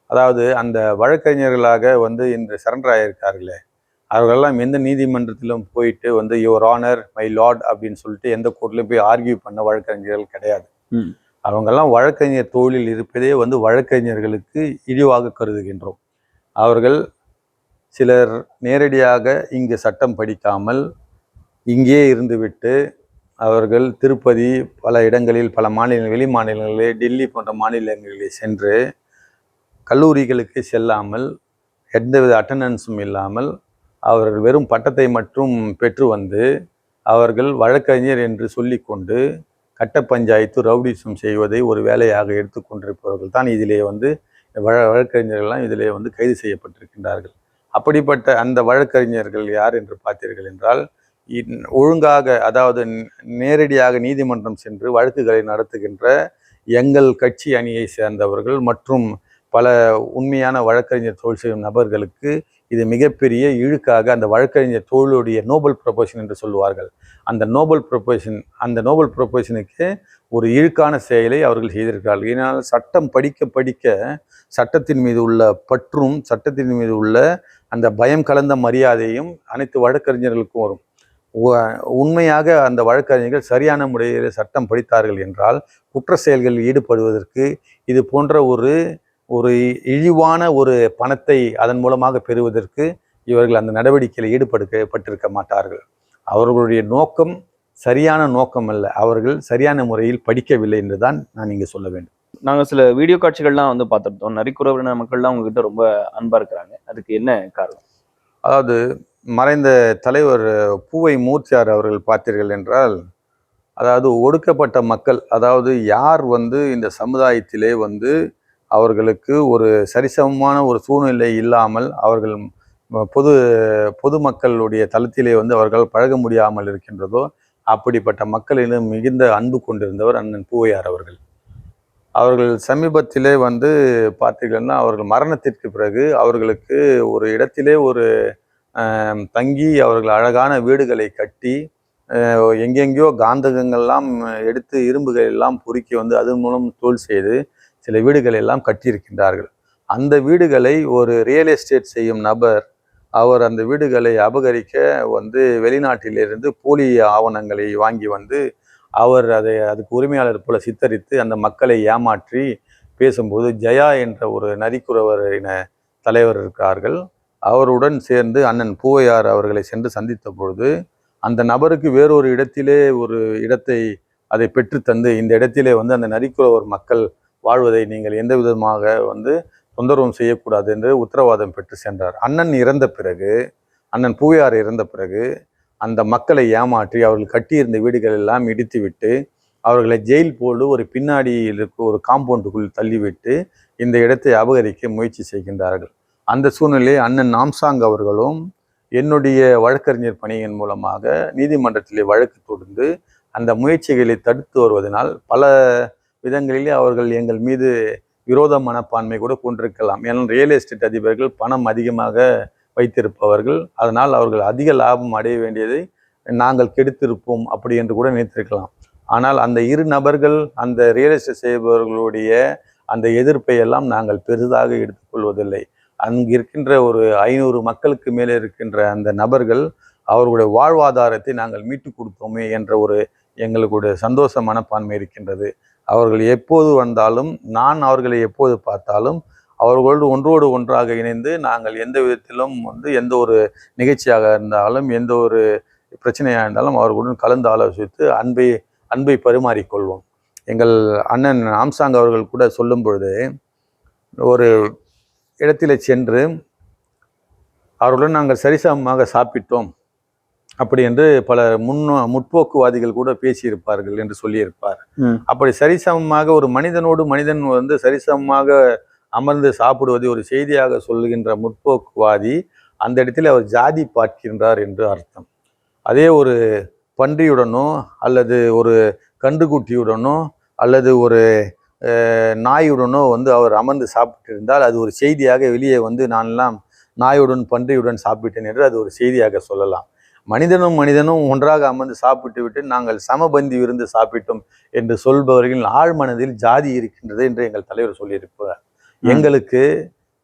அதாவது அந்த வழக்கறிஞர்களாக வந்து இன்று சரண்டர் ஆகியிருக்கார்களே, அவர்களெல்லாம் எந்த நீதிமன்றத்திலும் போயிட்டு வந்து யுவர் ஆனர், மை லார்ட் அப்படின்னு சொல்லிட்டு எந்த கோர்ட்லையும் போய் ஆர்கியூ பண்ண வழக்கறிஞர்கள் கிடையாது. அவங்கெல்லாம் வழக்கறிஞர் தொழிலில் இருப்பதே வந்து வழக்கறிஞர்களுக்கு இழிவாக கருதுகின்றோம். அவர்கள் சிலர் நேரடியாக இங்கு சட்டம் படிக்காமல் இங்கே இருந்துவிட்டு அவர்கள் திருப்பதி, பல இடங்களில், பல வெளி மாநிலங்களிலே, டெல்லி போன்ற மாநிலங்களிலே சென்று கல்லூரிகளுக்கு செல்லாமல் எந்தவித அட்டண்டன்ஸும் இல்லாமல் அவர்கள் வெறும் பட்டத்தை மட்டும் பெற்று வந்து அவர்கள் வழக்கறிஞர் என்று சொல்லிக்கொண்டு கட்ட பஞ்சாயத்து ரவுடிசம் செய்வதை ஒரு வேலையாக எடுத்துக்கொண்டிருப்பவர்கள் தான் இதிலே வந்து வழக்கறிஞர்கள்லாம் இதிலே வந்து கைது செய்யப்பட்டிருக்கின்றார்கள். அப்படிப்பட்ட அந்த வழக்கறிஞர்கள் யார் என்று பார்த்தீர்கள் என்றால், ஒழுங்காக, அதாவது நேரடியாக நீதிமன்றம் சென்று வழக்குகளை நடத்துகின்ற எங்கள் கட்சி அணியை சேர்ந்தவர்கள் மற்றும் பல உண்மையான வழக்கறிஞர் தொழில் செய்யும் நபர்களுக்கு இது மிகப்பெரிய இழுக்காக அந்த வழக்கறிஞர் தொழிலுடைய நோபல் ப்ரொபோஷன் என்று சொல்லுவார்கள். அந்த நோபல் ப்ரொபோஷனுக்கு ஒரு இழுக்கான செயலை அவர்கள் செய்திருக்கிறார்கள். ஏனால் சட்டம் படிக்க சட்டத்தின் மீது உள்ள பற்றும் சட்டத்தின் மீது உள்ள அந்த பயம் கலந்த மரியாதையும் அனைத்து வழக்கறிஞர்களுக்கும் வரும். உண்மையாக அந்த வழக்கறிஞர்கள் சரியான முறையில் சட்டம் படித்தார்கள் என்றால் குற்ற செயல்களில் ஈடுபடுவதற்கு இது போன்ற ஒரு இழிவான ஒரு பணத்தை அதன் மூலமாக பெறுவதற்கு இவர்கள் அந்த நடவடிக்கையில் ஈடுபட்டிருக்க மாட்டார்கள். அவர்களுடைய நோக்கம் சரியான நோக்கம் அல்ல, அவர்கள் சரியான முறையில் படிக்கவில்லை என்றுதான் நான் இங்கே சொல்ல வேண்டும். நாங்கள் சில வீடியோ காட்சிகள்லாம் வந்து பார்த்துருந்தோம். நரிக்குறவின மக்கள்லாம் உங்ககிட்ட ரொம்ப அன்பா இருக்கிறாங்க. அதுக்கு என்ன காரணம்? அதாவது மறைந்த தலைவர் பூவை மூர்த்தியார் அவர்கள் பார்த்தீர்கள் என்றால், அதாவது ஒடுக்கப்பட்ட மக்கள், அதாவது யார் வந்து இந்த சமுதாயத்திலே வந்து அவர்களுக்கு ஒரு சரிசமமான ஒரு சூழ்நிலை இல்லாமல் அவர்கள் பொது பொதுமக்களுடைய தளத்திலே வந்து அவர்கள் பழக முடியாமல் இருக்கின்றதோ, அப்படிப்பட்ட மக்களிடம் மிகுந்த அன்பு கொண்டிருந்தவர் அண்ணன் பூவையார் அவர்கள். அவர்கள் சமீபத்திலே வந்து பார்த்தீங்கன்னா, அவர்கள் மரணத்திற்கு பிறகு அவர்களுக்கு ஒரு இடத்திலே ஒரு தங்கி அவர்கள் அழகான வீடுகளை கட்டி, எங்கெங்கேயோ காந்தகங்கள்லாம் எடுத்து இரும்புகள் எல்லாம் பொறுக்கி வந்து அதன் மூலம் தோல் செய்து சில வீடுகளை எல்லாம் கட்டியிருக்கின்றார்கள். அந்த வீடுகளை ஒரு ரியல் எஸ்டேட் செய்யும் நபர் அவர் அந்த வீடுகளை அபகரிக்க வந்து வெளிநாட்டிலிருந்து போலி ஆவணங்களை வாங்கி வந்து அவர் அதுக்கு உரிமையாளர் போல சித்தரித்து அந்த மக்களை ஏமாற்றி பேசும்போது, ஜெயா என்ற ஒரு நரிக்குறவரின தலைவர் இருக்கிறார்கள். அவருடன் சேர்ந்து அண்ணன் பூவையார் அவர்களை சென்று சந்தித்த பொழுது, அந்த நபருக்கு வேறொரு இடத்திலே ஒரு இடத்தை அதை பெற்று தந்து, இந்த இடத்திலே வந்து அந்த நரிக்குறவர் மக்கள் வாழ்வதை நீங்கள் எந்த விதமாக வந்து தொந்தரவும் செய்யக்கூடாது என்று உத்தரவாதம் பெற்று சென்றார். அண்ணன் பூவையார் இறந்த பிறகு அந்த மக்களை ஏமாற்றி அவர்கள் கட்டியிருந்த வீடுகள் எல்லாம் இடித்துவிட்டு அவர்களை ஜெயில் போடு ஒரு பின்னாடியில் இருக்க ஒரு காம்பவுண்டுக்குள் தள்ளிவிட்டு இந்த இடத்தை அபகரிக்க முயற்சி செய்கின்றார்கள். அந்த சூழ்நிலையை அண்ணன் நாம்சாங் அவர்களும் என்னுடைய வழக்கறிஞர் பணியின் மூலமாக நீதிமன்றத்திலே வழக்கு தொடுத்து அந்த முயற்சிகளை தடுத்து வருவதனால் பல விதங்களிலே அவர்கள் எங்கள் மீது விரோத மனப்பான்மை கூட கொண்டிருக்கலாம். ஏன்னா ரியல் எஸ்டேட் அதிபர்கள் பணம் அதிகமாக வைத்திருப்பவர்கள், அதனால் அவர்கள் அதிக லாபம் அடைய வேண்டியதை நாங்கள் கெடுத்திருப்போம் அப்படி என்று கூட நினைத்திருக்கலாம். ஆனால் அந்த இரு நபர்கள் அந்த ரியல் எஸ்டேட் செய்பவர்களுடைய அந்த எதிர்ப்பை எல்லாம் நாங்கள் பெரிதாக எடுத்துக்கொள்வதில்லை. அங்கு இருக்கின்ற ஒரு 500 மக்களுக்கு மேலே இருக்கின்ற அந்த நபர்கள் அவர்களுடைய வாழ்வாதாரத்தை நாங்கள் மீட்டு கொடுத்தோமே என்ற ஒரு எங்களுடைய சந்தோஷ மனப்பான்மை இருக்கின்றது. அவர்கள் எப்போது வந்தாலும், நான் அவர்களை எப்போது பார்த்தாலும் அவர்களோடு ஒன்றோடு ஒன்றாக இணைந்து நாங்கள் எந்த விதத்திலும் வந்து எந்த ஒரு நிகழ்ச்சியாக இருந்தாலும் எந்த ஒரு பிரச்சனையாக இருந்தாலும் அவர்களுடன் கலந்து ஆலோசித்து அன்பை பரிமாறிக்கொள்வோம். எங்கள் அண்ணன் ஆம்சாங் அவர்கள் கூட சொல்லும் பொழுது, ஒரு இடத்திலே சென்று அவர்களுடன் நாங்கள் சரிசமமாக சாப்பிட்டோம் அப்படி என்று பல முற்போக்குவாதிகள் கூட பேசியிருப்பார்கள் என்று சொல்லியிருப்பார். அப்படி சரிசமமாக ஒரு மனிதனோடு மனிதன் வந்து சரிசமமாக அமர்ந்து சாப்பிடுவதை ஒரு செய்தியாக சொல்லுகின்ற முற்போக்குவாதி அந்த இடத்தில் அவர் ஜாதி பார்க்கின்றார் என்று அர்த்தம். அதே ஒரு பன்றியுடனோ அல்லது ஒரு கன்றுக்குட்டியுடனோ அல்லது ஒரு நாயுடனோ வந்து அவர் அமர்ந்து சாப்பிட்டு இருந்தால் அது ஒரு செய்தியாக வெளியே வந்து நானெல்லாம் நாயுடன் பன்றியுடன் சாப்பிட்டேன் என்று அது ஒரு செய்தியாக சொல்லலாம். மனிதனும் ஒன்றாக அமர்ந்து சாப்பிட்டு விட்டு நாங்கள் சமபந்தி விருந்து சாப்பிட்டோம் என்று சொல்பவர்களின் ஆழ்மனதில் ஜாதி இருக்கின்றது என்று எங்கள் தலைவர் சொல்லியிருப்பார். எங்களுக்கு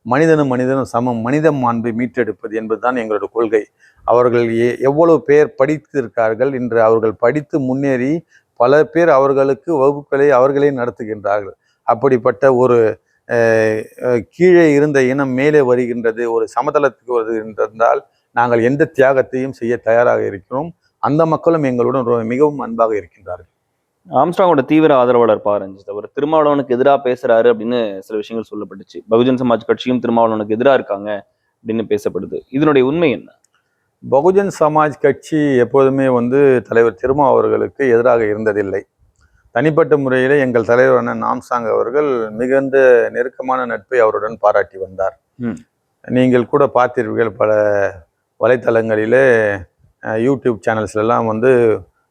மனிதனும் சமம், மனித மாண்பை மீட்டெடுப்பது என்பதுதான் எங்களோட கொள்கை. அவர்கள் எவ்வளவு பேர் படித்திருக்கார்கள், இன்று அவர்கள் படித்து முன்னேறி பல பேர் அவர்களுக்கு வகுப்புகளை அவர்களே நடத்துகின்றார்கள். அப்படிப்பட்ட ஒரு கீழே இருந்த இனம் மேலே வருகின்றது, ஒரு சமதளத்துக்கு வருகின்றால் நாங்கள் எந்த தியாகத்தையும் செய்ய தயாராக இருக்கிறோம். அந்த மக்களும் எங்களுடன் மிகவும் அன்பாக இருக்கின்றார்கள். ஆம்ஸ்ட்ராங்கோட தீவிர ஆதரவாளர் பா. ரஞ்சித் அவர் திருமாவளவனுக்கு எதிராக பேசுறாரு அப்படின்னு சில விஷயங்கள் சொல்லப்பட்டுச்சு. பகுஜன் சமாஜ் கட்சியும் திருமாவளவனுக்கு எதிராக இருக்காங்க அப்படின்னு பேசப்படுது. இதனுடைய உண்மை என்ன? பகுஜன் சமாஜ் கட்சி எப்போதுமே வந்து தலைவர் திருமா அவர்களுக்கு எதிராக இருந்ததில்லை. தனிப்பட்ட முறையிலே எங்கள் தலைவரான நாம்சாங் அவர்கள் மிகுந்த நெருக்கமான நட்பை அவருடன் பாராட்டி வந்தார். நீங்கள் கூட பார்த்தீர்கள், பல வலைத்தளங்களிலே யூடியூப் சேனல்ஸ்லாம் வந்து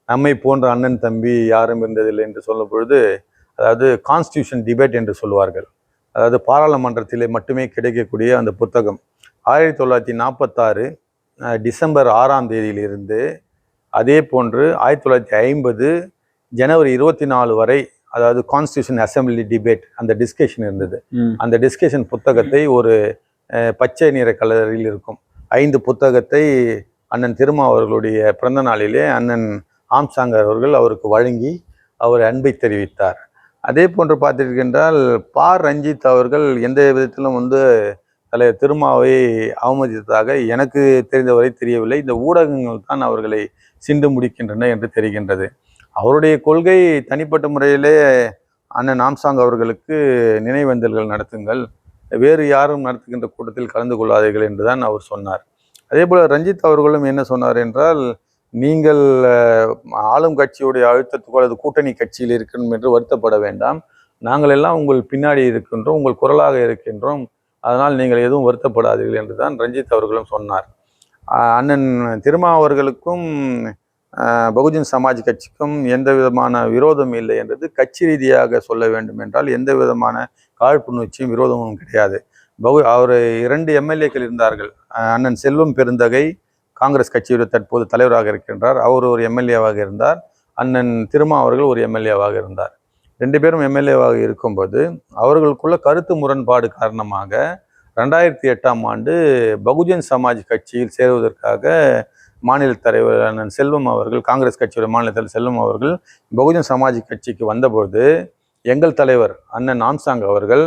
நம்மை போன்ற அண்ணன் தம்பி யாரும் இருந்ததில்லை என்று சொல்லும் பொழுது, அதாவது கான்ஸ்டியூஷன் டிபேட் என்று சொல்வார்கள், அதாவது பாராளுமன்றத்திலே மட்டுமே கிடைக்கக்கூடிய அந்த புத்தகம் 1946 டிசம்பர் 6ஆம் தேதியிலிருந்து அதே போன்று 1950 ஜனவரி 24 வரை, அதாவது கான்ஸ்டியூஷன் அசம்பிளி டிபேட் அந்த டிஸ்கஷன் இருந்தது. அந்த டிஸ்கஷன் புத்தகத்தை ஒரு பச்சை நிற கலரில் இருக்கும் 5 புத்தகத்தை அண்ணன் திருமா அவர்களுடைய பிறந்த நாளிலே அண்ணன் ஆம்சாங் அவர்கள் அவருக்கு வழங்கி அவர் அன்பை தெரிவித்தார். அதே போன்று பார்த்திருக்கின்றால் பா. ரஞ்சித் அவர்கள் எந்த விதத்திலும் வந்து தலைவர் திருமாவை அவமதித்ததாக எனக்கு தெரிந்தவரை தெரியவில்லை. இந்த ஊடகங்கள் தான் அவர்களை சிண்டு முடிக்கின்றன என்று தெரிகின்றது. அவருடைய கொள்கை தனிப்பட்ட முறையிலே அண்ணன் ஆம்சாங் அவர்களுக்கு நினைவேந்தல்கள் நடத்துங்கள், வேறு யாரும் நடத்துகின்ற கூட்டத்தில் கலந்து கொள்ளாதீர்கள் என்றுதான் அவர் சொன்னார். அதே போல ரஞ்சித் அவர்களும் என்ன சொன்னார் என்றால், நீங்கள் ஆளும் கட்சியுடைய அழுத்தத்துக்கோ அல்லது கூட்டணி கட்சியில் இருக்கணும் என்று வருத்தப்பட வேண்டாம். நாங்கள் எல்லாம் உங்கள் பின்னாடி இருக்கின்றோம், உங்கள் குரலாக இருக்கின்றோம். அதனால் நீங்கள் எதுவும் வருத்தப்படாதீர்கள் என்று தான் ரஞ்சித் அவர்களும் சொன்னார். அண்ணன் திருமாவர்களுக்கும் பகுஜன் சமாஜ் கட்சிக்கும் எந்த விதமான விரோதம் இல்லை என்றது கட்சி ரீதியாக சொல்ல வேண்டும் என்றால் எந்த விதமான காழ்ப்புணர்ச்சியும் விரோதமும் கிடையாது. அவர் 2 எம்எல்ஏக்கள் இருந்தார்கள். அண்ணன் செல்வம் பெருந்தகை காங்கிரஸ் கட்சியுடைய தற்போது தலைவராக இருக்கின்றார். அவர் ஒரு எம்எல்ஏவாக இருந்தார். அண்ணன் திருமா அவர்கள் ஒரு எம்எல்ஏவாக இருந்தார். 2 பேரும் எம்எல்ஏவாக இருக்கும்போது அவர்களுக்குள்ள கருத்து முரண்பாடு காரணமாக 2008ஆம் ஆண்டு பகுஜன் சமாஜ் கட்சியில் சேருவதற்காக மாநில தலைவர் அண்ணன் செல்வம் அவர்கள், காங்கிரஸ் கட்சியோட மாநில தலைவர் செல்வம் அவர்கள் பகுஜன் சமாஜ் கட்சிக்கு வந்தபோது எங்கள் தலைவர் அண்ணன் ஆம்சாங் அவர்கள்,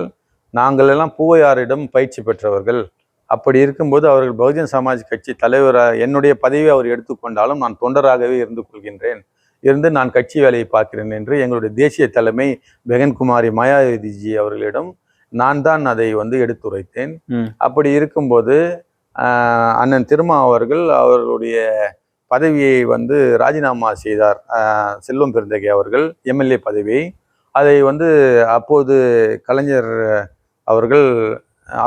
நாங்கள் எல்லாம் பூவையாரிடம் பயிற்சி பெற்றவர்கள், அப்படி இருக்கும்போது அவர்கள் பகுஜன் சமாஜ் கட்சி தலைவராக என்னுடைய பதவியை அவர் எடுத்துக்கொண்டாலும் நான் தொண்டராகவே இருந்து கொள்கின்றேன், நான் கட்சி வேலையை பார்க்கிறேன் என்று எங்களுடைய தேசிய தலைமை பெகன்குமாரி மாயாவதிஜி அவர்களிடம் நான் தான் அதை எடுத்துரைத்தேன். அப்படி இருக்கும்போது அண்ணன் திருமா அவர்கள் அவர்களுடைய பதவியை ராஜினாமா செய்தார். செல்வம் பெருந்தகை அவர்கள் எம்எல்ஏ பதவியை. அதை அப்போது கலைஞர் அவர்கள்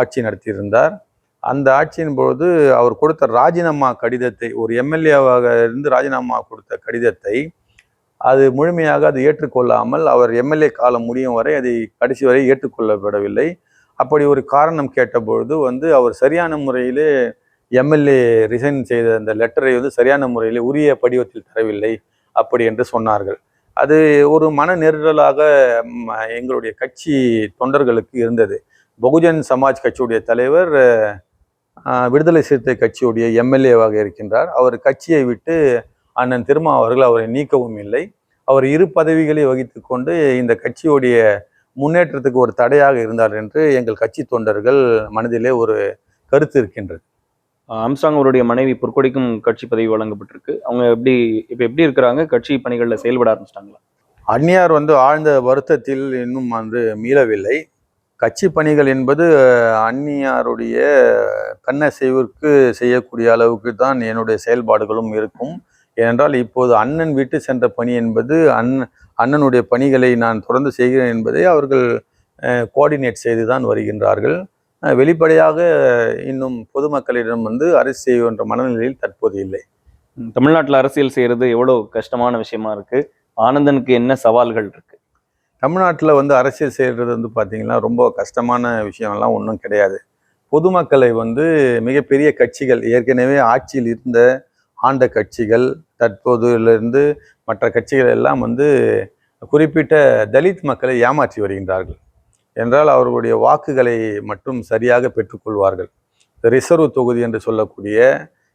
ஆட்சி நடத்தியிருந்தார். அந்த ஆட்சியின் பொழுது அவர் கொடுத்த ராஜினாமா கடிதத்தை, ஒரு எம்எல்ஏவாக இருந்து ராஜினாமா கொடுத்த கடிதத்தை அது முழுமையாக அது ஏற்றுக்கொள்ளாமல் அவர் எம்எல்ஏ காலம் முடியும் வரை அதை கடைசி வரை ஏற்றுக்கொள்ளப்படவில்லை. அப்படி ஒரு காரணம் கேட்டபொழுது அவர் சரியான முறையிலே எம்எல்ஏ ரிசைன் செய்த அந்த லெட்டரை சரியான முறையிலே உரிய படிவத்தில் தரவில்லை அப்படி என்று சொன்னார்கள். அது ஒரு மன நெருடலாக எங்களுடைய கட்சி தொண்டர்களுக்கு இருந்தது. பகுஜன் சமாஜ் கட்சியுடைய தலைவர் விடுதலை சிறுத்தை கட்சியுடைய எம்எல்ஏவாக இருக்கின்றார். அவர் கட்சியை விட்டு அண்ணன் திருமா அவர்கள் அவரை நீக்கவும் இல்லை. அவர் 2 பதவிகளை வகித்து கொண்டு இந்த கட்சியுடைய முன்னேற்றத்துக்கு ஒரு தடையாக இருந்தார் என்று எங்கள் கட்சி தொண்டர்கள் மனதிலே ஒரு கருத்து இருக்கின்றது. ஆம்ஸ்ட்ராங் அவருடைய மனைவி பொற்கொடிக்கும் கட்சி பதவி வழங்கப்பட்டிருக்கு. அவங்க எப்படி இருக்கிறாங்க? கட்சி பணிகளில் செயல்பட ஆரம்பிச்சிட்டாங்களா? அந்நியார் ஆழ்ந்த வருத்தத்தில் இன்னும் மீளவில்லை. கட்சி பணிகள் என்பது அந்நியாருடைய கண்ணசைவிற்கு செய்யக்கூடிய அளவுக்கு தான் என்னுடைய செயல்பாடுகளும் இருக்கும். ஏனென்றால் இப்போது அண்ணன் விட்டு சென்ற பணி என்பது அண்ணனுடைய பணிகளை நான் தொடர்ந்து செய்கிறேன் என்பதை அவர்கள் கோஆர்டினேட் செய்து தான் வருகின்றார்கள். வெளிப்படையாக இன்னும் பொதுமக்களிடம் அரசு செய்கின்ற மனநிலையில் தற்போது இல்லை. தமிழ்நாட்டில் அரசியல் செய்கிறது எவ்வளோ கஷ்டமான விஷயமா இருக்கு? ஆனந்தனுக்கு என்ன சவால்கள் இருக்கு? தமிழ்நாட்டில் அரசியல் செய்கிறது பார்த்தீங்கன்னா ரொம்ப கஷ்டமான விஷயம்லாம் ஒன்றும் கிடையாது. பொதுமக்களை மிகப்பெரிய கட்சிகள், ஏற்கனவே ஆட்சியில் இருந்த ஆண்ட கட்சிகள், தற்போதிலிருந்து மற்ற கட்சிகள் எல்லாம் குறிப்பிட்ட தலித் மக்களை ஏமாற்றி வருகின்றார்கள். என்றால் அவர்களுடைய வாக்குகளை மட்டும் சரியாக பெற்றுக்கொள்வார்கள். ரிசர்வ் தொகுதி என்று சொல்லக்கூடிய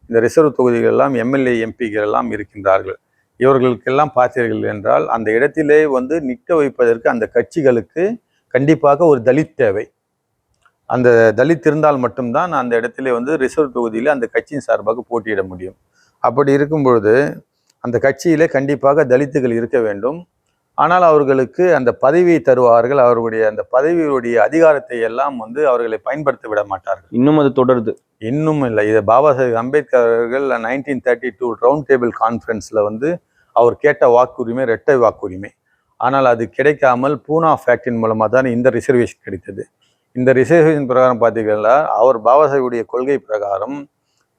இந்த ரிசர்வ் தொகுதிகள் எல்லாம் எம்எல்ஏ எம்பிகள் எல்லாம் இருக்கின்றார்கள். இவர்களுக்கெல்லாம் பார்த்தீர்கள் என்றால் அந்த இடத்திலே நிற்க வைப்பதற்கு அந்த கட்சிகளுக்கு கண்டிப்பாக ஒரு தலித் தேவை. அந்த தலித் இருந்தால் மட்டும்தான் அந்த இடத்திலே ரிசர்வ் தொகுதியில் அந்த கட்சியின் சார்பாக போட்டியிட முடியும். அப்படி இருக்கும் பொழுது அந்த கட்சியிலே கண்டிப்பாக தலித்துகள் இருக்க வேண்டும். ஆனால் அவர்களுக்கு அந்த பதவியை தருவார்கள். அவர்களுடைய அந்த பதவியுடைய அதிகாரத்தை எல்லாம் அவர்களை பயன்படுத்த விட மாட்டார்கள். இன்னும் அது தொடருது. இன்னும் இல்லை. இதை பாபா சாஹேப் அம்பேத்கர் அவர்கள் 1932 ரவுண்ட் டேபிள் கான்ஃபரன்ஸில் அவர் கேட்ட வாக்குரிமை இரட்டை வாக்குரிமை. ஆனால் அது கிடைக்காமல் பூனா ஃபேக்டின் மூலமாக தான் இந்த ரிசர்வேஷன் கிடைத்தது. இந்த ரிசர்வேஷன் பிரகாரம் பார்த்தீங்கன்னா அவர் பாபா சாஹேபுடைய கொள்கை பிரகாரம்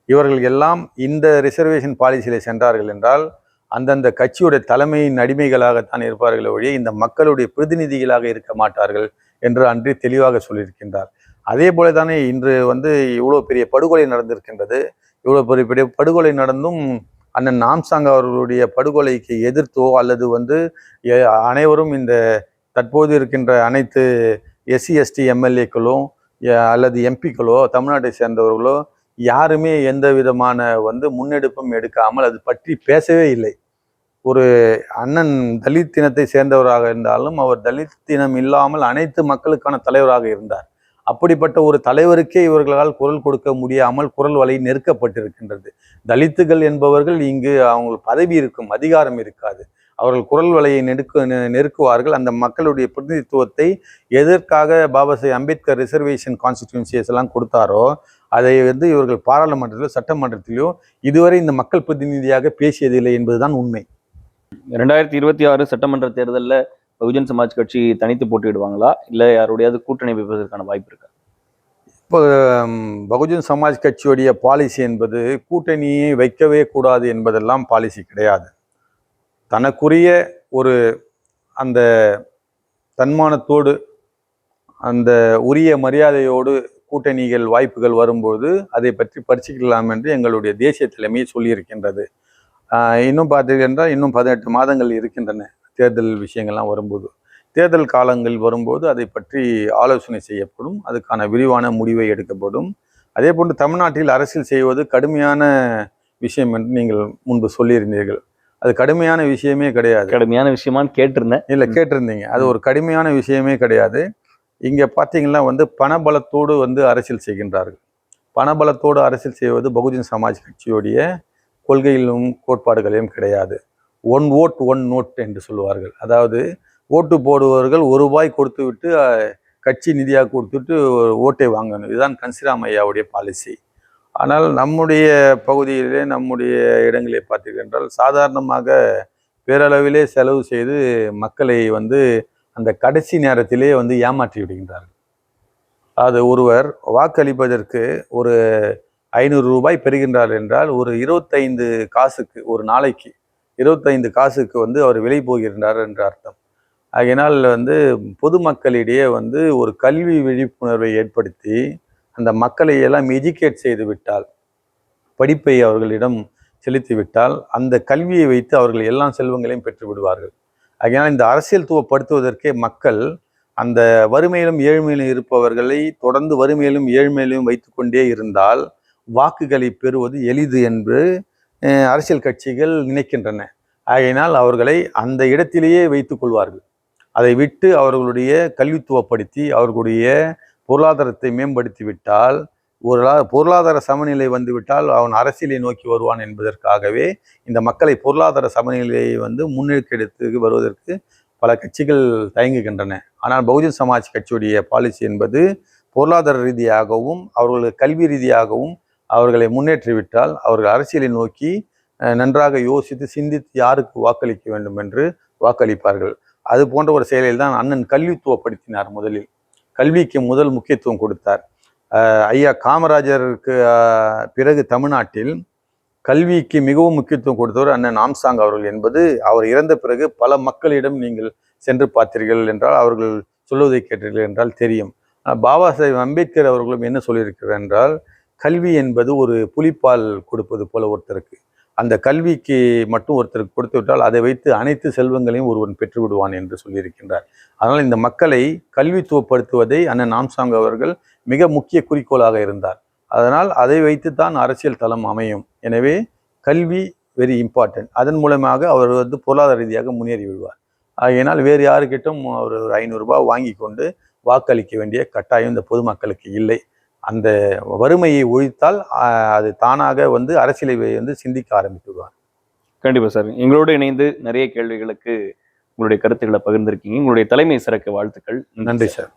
இவர்கள் எல்லாம் இந்த ரிசர்வேஷன் பாலிசியில சென்றார்கள் என்றால் அந்தந்த கட்சியுடைய தலைமையின் அடிமைகளாகத்தான் இருப்பார்கள் ஒழிய இந்த மக்களுடைய பிரதிநிதிகளாக இருக்க மாட்டார்கள் என்று அன்றே தெளிவாக சொல்லியிருக்கின்றார். அதே போல தானே இன்று இவ்வளோ பெரிய படுகொலை நடந்திருக்கின்றது. இவ்வளோ பெரிய படுகொலை நடந்தும் அண்ணன் ஆம்ஸ்ட்ராங் அவர்களுடைய படுகொலைக்கு எதிர்த்தோ அல்லது அனைவரும் இந்த தற்போது இருக்கின்ற அனைத்து எஸ்சி எஸ்டி எம்எல்ஏக்களோ அல்லது எம்பிக்களோ தமிழ்நாட்டை சேர்ந்தவர்களோ யாருமே எந்த விதமான முன்னெடுப்பும் எடுக்காமல் அது பற்றி பேசவே இல்லை. ஒரு அண்ணன் தலித் இனத்தை சேர்ந்தவராக இருந்தாலும் அவர் தலித் இனம் இல்லாமல் அனைத்து மக்களுக்கான தலைவராக இருந்தார். அப்படிப்பட்ட ஒரு தலைவருக்கே இவர்களால் குரல் கொடுக்க முடியாமல் குரல் வலை நெருக்கப்பட்டிருக்கின்றது. தலித்துகள் என்பவர்கள் இங்கு அவங்க பதவி இருக்கும், அதிகாரம் இருக்காது. அவர்கள் குரல் வலையை நெருக்குவார்கள். அந்த மக்களுடைய பிரதிநிதித்துவத்தை எதற்காக பாபா சாஹேப் அம்பேத்கர் ரிசர்வேஷன் கான்ஸ்டிடியூன்சிஸ் எல்லாம் கொடுத்தாரோ அதை வந்து இவர்கள் பாராளுமன்றத்திலோ சட்டமன்றத்திலோ இதுவரை இந்த மக்கள் பிரதிநிதியாக பேசியதில்லை என்பதுதான் உண்மை. 2026 சட்டமன்ற தேர்தலில் பகுஜன் சமாஜ் கட்சி தனித்து போட்டியிடுவாங்களா, இல்லை யாருடையாவது கூட்டணி வைப்பதற்கான வாய்ப்பு இருக்கா? இப்போ பகுஜன் சமாஜ் கட்சியுடைய பாலிசி என்பது கூட்டணியை வைக்கவே கூடாது என்பதெல்லாம் பாலிசி கிடையாது. தனக்குரிய ஒரு அந்த தன்மானத்தோடு அந்த உரிய மரியாதையோடு கூட்டணிகள் வாய்ப்புகள் வரும்போது அதை பற்றி பரிசீலிக்கலாம் என்று எங்களுடைய தேசிய தலைமை சொல்லியிருக்கின்றது. இன்னும் பார்த்தீங்கன்னா இன்னும் 18 மாதங்கள் இருக்கின்றன தேர்தல் விஷயங்கள்லாம் வரும்போது. தேர்தல் காலங்கள் வரும்போது அதை பற்றி ஆலோசனை செய்யப்படும், அதுக்கான விரிவான முடிவை எடுக்கப்படும். அதே போன்று தமிழ்நாட்டில் அரசியல் செய்வது கடுமையான விஷயம் என்று நீங்கள் முன்பு சொல்லியிருந்தீர்கள். அது கடுமையான விஷயமே கிடையாது. கடுமையான விஷயமான்னு கேட்டிருந்தேன். இல்லை, கேட்டிருந்தீங்க. அது ஒரு கடுமையான விஷயமே கிடையாது. இங்கே பார்த்தீங்கன்னா வந்து பணபலத்தோடு வந்து அரசியல் செய்கின்றார்கள். பணபலத்தோடு அரசியல் செய்வது பகுஜன் சமாஜ் கட்சியுடைய கொள்கையிலும் கோட்பாடுகளையும் கிடையாது. 1 vote 1 note என்று சொல்லுவார்கள். அதாவது ஓட்டு போடுபவர்கள் ₹1 கொடுத்து விட்டு கட்சி நிதியாக கொடுத்துட்டு ஓட்டை வாங்கணும். இதுதான் கன்சிராம் ஐயாவுடைய பாலிசி. ஆனால் நம்முடைய பகுதியிலே நம்முடைய இடங்களை பார்த்தீர்கள் என்றால் சாதாரணமாக பேரளவிலே செலவு செய்து மக்களை வந்து அந்த கடைசி நேரத்திலே வந்து ஏமாற்றி விடுகின்றார்கள். அது ஒருவர் வாக்களிப்பதற்கு ஒரு ₹500 பெறுகின்றார் என்றால் ஒரு 25 காசுக்கு ஒரு நாளைக்கு 25 காசுக்கு வந்து அவர் விலை போகின்றார் என்ற அர்த்தம். ஆகையினால் வந்து பொதுமக்களிடையே வந்து ஒரு கல்வி விழிப்புணர்வை ஏற்படுத்தி அந்த மக்களை எல்லாம் எஜுகேட் செய்து விட்டால், படிப்பை அவர்களிடம் செலுத்தி விட்டால் அந்த கல்வியை வைத்து அவர்கள் எல்லா செல்வங்களையும் பெற்று விடுவார்கள். ஆகையினால் இந்த அரசியல் துவப்படுத்துவதற்கே மக்கள் அந்த வறுமையிலும் ஏழ்மையிலும் இருப்பவர்களை தொடர்ந்து வறுமையிலும் ஏழ்மையிலும் வைத்து கொண்டே இருந்தால் வாக்குகளை பெறுவது எளிது என்று அரசியல் கட்சிகள் நினைக்கின்றன. ஆகையினால் அவர்களை அந்த இடத்திலேயே வைத்துக் கொள்வார்கள். அதை விட்டு அவர்களுடைய கல்வித்துவப்படுத்தி அவர்களுடைய பொருளாதாரத்தை மேம்படுத்தி விட்டால், பொருளாதார சமநிலை வந்துவிட்டால் அவன் அரசியலை நோக்கி வருவான் என்பதற்காகவே இந்த மக்களை பொருளாதார சமநிலையை வந்து முன்னெடுத்து வருவதற்கு பல கட்சிகள் தயங்குகின்றன. ஆனால் பகுஜன் சமாஜ் கட்சியுடைய பாலிசி என்பது பொருளாதார ரீதியாகவும் அவர்களுக்கு கல்வி ரீதியாகவும் அவர்களை முன்னேற்றிவிட்டால் அவர்கள் அரசியலை நோக்கி நன்றாக யோசித்து சிந்தித்து யாருக்கு வாக்களிக்க வேண்டும் என்று வாக்களிப்பார்கள். அது போன்ற ஒரு செயலில் தான் அண்ணன் கல்வித்துவப்படுத்தினார். முதலில் கல்விக்கு முதல் முக்கியத்துவம் கொடுத்தார். ஐயா காமராஜருக்கு பிறகு தமிழ்நாட்டில் கல்விக்கு மிகவும் முக்கியத்துவம் கொடுத்தவர் அண்ணன் ஆம்ஸ்ட்ராங் அவர்கள் என்பது அவர் இறந்த பிறகு பல மக்களிடம் நீங்கள் சென்று பார்த்தீர்கள் என்றால், அவர்கள் சொல்வதை கேட்டீர்கள் என்றால் தெரியும். பாபா சாஹேப் அம்பேத்கர் அவர்களும் என்ன சொல்லியிருக்கிறார் என்றால், கல்வி என்பது ஒரு புலிப்பால் கொடுப்பது போல ஒருத்தருக்கு, அந்த கல்விக்கு மட்டும் ஒருத்தருக்கு கொடுத்து விட்டால் அதை வைத்து அனைத்து செல்வங்களையும் ஒருவன் பெற்று விடுவான் என்று சொல்லியிருக்கின்றார். அதனால் இந்த மக்களை கல்வித்துவப்படுத்துவதை அண்ணன் ஆம்ஸ்ட்ராங் அவர்கள் மிக முக்கிய குறிக்கோளாக இருந்தார். அதனால் அதை வைத்துத்தான் அரசியல் தளம் அமையும். எனவே கல்வி வெரி இம்பார்ட்டன்ட். அதன் மூலமாக அவர் வந்து பொருளாதார ரீதியாக முன்னேறி விடுவார். ஆகையினால் வேறு யாருக்கிட்டும் அவர் ஒரு ₹500 வாங்கி கொண்டு வாக்களிக்க வேண்டிய கட்டாயம் இந்த பொதுமக்களுக்கு இல்லை. அந்த வறுமையை ஒழித்தால் அது தானாக வந்து அரசியலை வந்து சிந்திக்க ஆரம்பித்துவார். கண்டிப்பா சார். எங்களோடு இணைந்து நிறைய கேள்விகளுக்கு உங்களுடைய கருத்துக்களை பகிர்ந்திருக்கீங்க. உங்களுடைய தலைமை சிறக்க வாழ்த்துக்கள். நன்றி சார்.